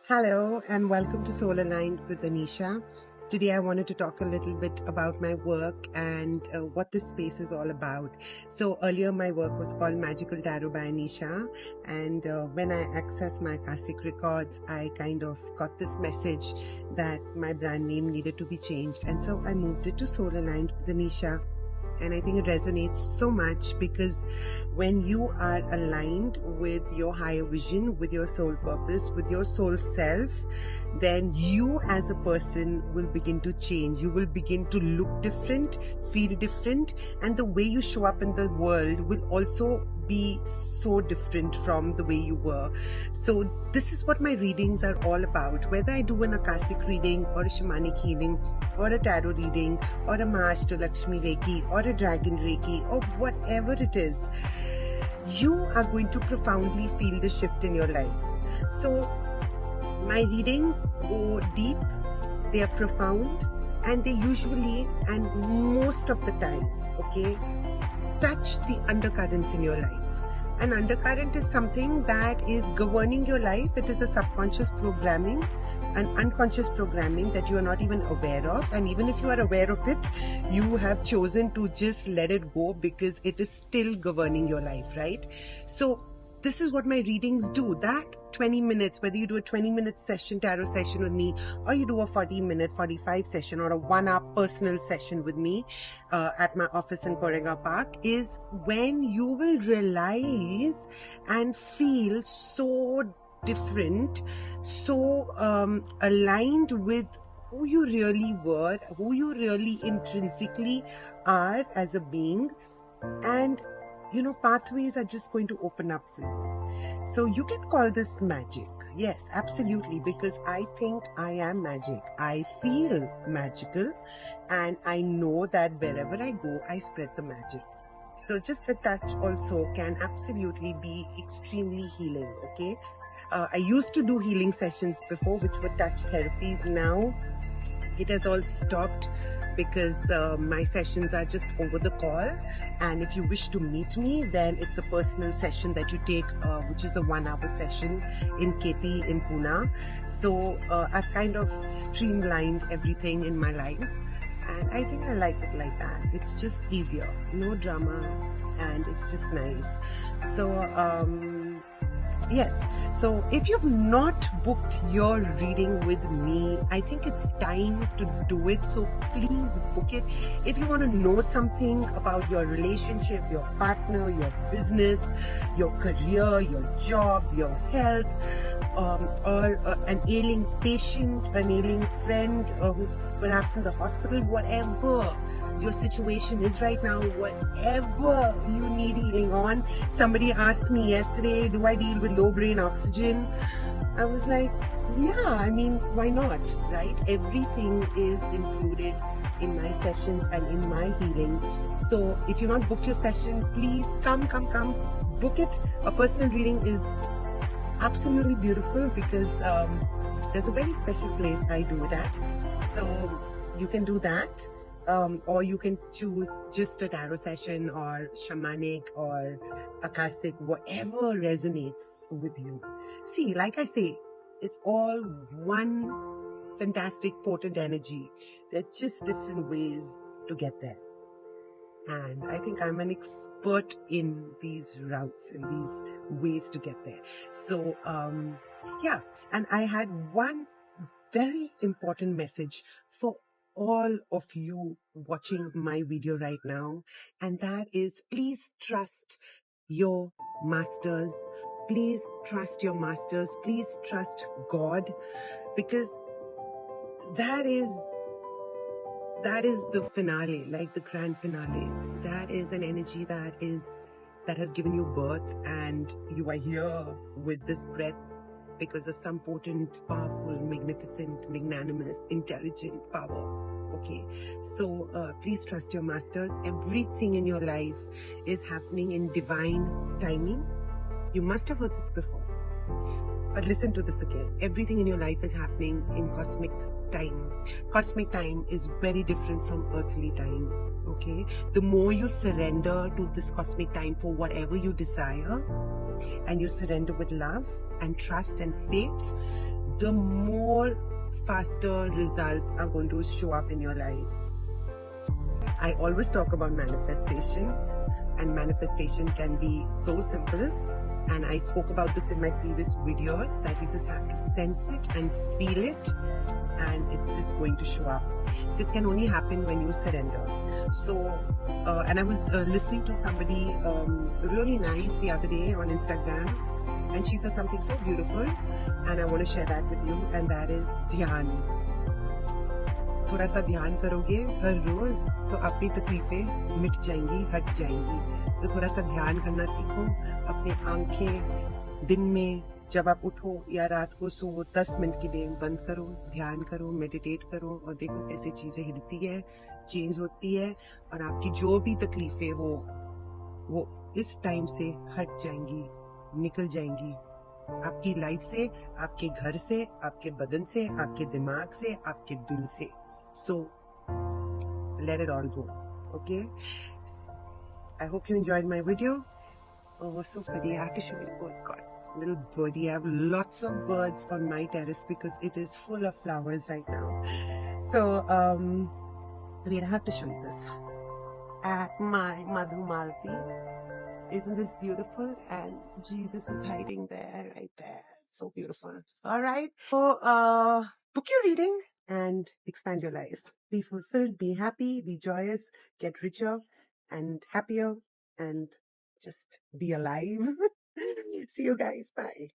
Hello and welcome to Soul Aligned with Anisha. Today I wanted to talk a little bit about my work and what this space is all about. So earlier my work was called Magical Tarot by Anisha, and when I accessed my Akashic records, I kind of got this message that my brand name needed to be changed, and so I moved it to Soul Aligned with Anisha. And I think it resonates so much because when you are aligned with your higher vision, with your soul purpose, with your soul self, then you as a person will begin to change. You will begin to look different, feel different, and the way you show up in the world will also be so different from the way you were. So this is what my readings are all about. Whether I do an Akashic reading or a shamanic healing or a tarot reading or a Mahashtalakshmi Reiki or a Dragon Reiki or whatever it is, you are going to profoundly feel the shift in your life. So my readings go deep, they are profound, and they usually and most of the time, touch the undercurrents in your life. An undercurrent is something that is governing your life. It is a subconscious programming, an unconscious programming that you are not even aware of. And even if you are aware of it, you have chosen to just let it go because it is still governing your life, right? So this is what my readings do. That 20 minutes, whether you do a 20-minute session, tarot session with me, or you do a 40-minute, 45 session, or a 1-hour personal session with me at my office in Korega Park, is when you will realize and feel so different, so aligned with who you really were, who you really intrinsically are as a being. And pathways are just going to open up for you. So you can call this magic. Yes, absolutely, because I think I am magic. I feel magical, and I know that wherever I go, I spread the magic. So just a touch also can absolutely be extremely healing, okay? I used to do healing sessions before, which were touch therapies. Now it has all stopped because my sessions are just over the call, and if you wish to meet me, then it's a personal session that you take, which is a 1-hour session in KP in Pune. So I've kind of streamlined everything in my life, and I think I like it like that. It's just easier, no drama, and it's just nice. So yes, so if you've not booked your reading with me, I think it's time to do it. So please book it. If you want to know something about your relationship, your partner, your business, your career, your job, your health, or an ailing patient, an ailing friend who's perhaps in the hospital, whatever your situation is right now, whatever you need healing on. Somebody asked me yesterday, do I deal with low brain oxygen? I was like, yeah, I mean, why not, right? Everything is included in my sessions and in my healing. So if you've not booked your session, please come, book it. A personal reading is absolutely beautiful because there's a very special place I do it at. So you can do that. Or you can choose just a tarot session or shamanic or Akashic, whatever resonates with you. See, like I say, it's all one fantastic potent energy. There are just different ways to get there. And I think I'm an expert in these routes, in these ways to get there. So, yeah, and I had one very important message for all of you watching my video right now, and that is, please trust your masters. Please trust your masters. Please trust God, because that is the finale, like the grand finale. That is an energy that has given you birth, and you are here with this breath because of some potent, powerful, magnificent, magnanimous, intelligent power. Okay, so please trust your masters. Everything in your life is happening in divine timing. You must have heard this before, but listen to this again. Everything in your life is happening in cosmic time. Cosmic time is very different from earthly time. Okay, the more you surrender to this cosmic time for whatever you desire, and you surrender with love and trust and faith, the more faster results are going to show up in your life. I always talk about manifestation, and manifestation can be so simple. And I spoke about this in my previous videos, that you just have to sense it and feel it, and it is going to show up. This can only happen when you surrender. So, and I was listening to somebody really nice the other day on Instagram, and she said something so beautiful, and I want to share that with you, and that is ध्यान. थोड़ा सा ध्यान करोगे हर रोज तो आपकी तकलीफें मिट जाएंगी, हट जाएंगी. तो थोड़ा सा ध्यान करना सीखो. अपने आंखें दिन में जब आप उठो या रात को सो 10 मिनट के लिए बंद करो, ध्यान करो, मेडिटेट करो, और देखो कैसे चीजें हिलती है, चेंज होती है, और आपकी जो भी तकलीफें हो वो इस टाइम से हट जाएंगी, निकल जाएंगी. आपकी लाइफ से, आपके घर से, आपके बदन से, आपके दिमाग से, आपके दिल से. So let it all go. Okay, I hope you enjoyed my video. Oh, so pretty. I have to show you. Oh, it's got a little birdie. I have lots of birds on my terrace because it is full of flowers right now. So wait, I have to show you this. At my Madhumalti. Isn't this beautiful? And Jesus is hiding there, right there. So beautiful. All right. So book your reading and expand your life. Be fulfilled, be happy, be joyous, get richer and happier, and just be alive. See you guys. Bye.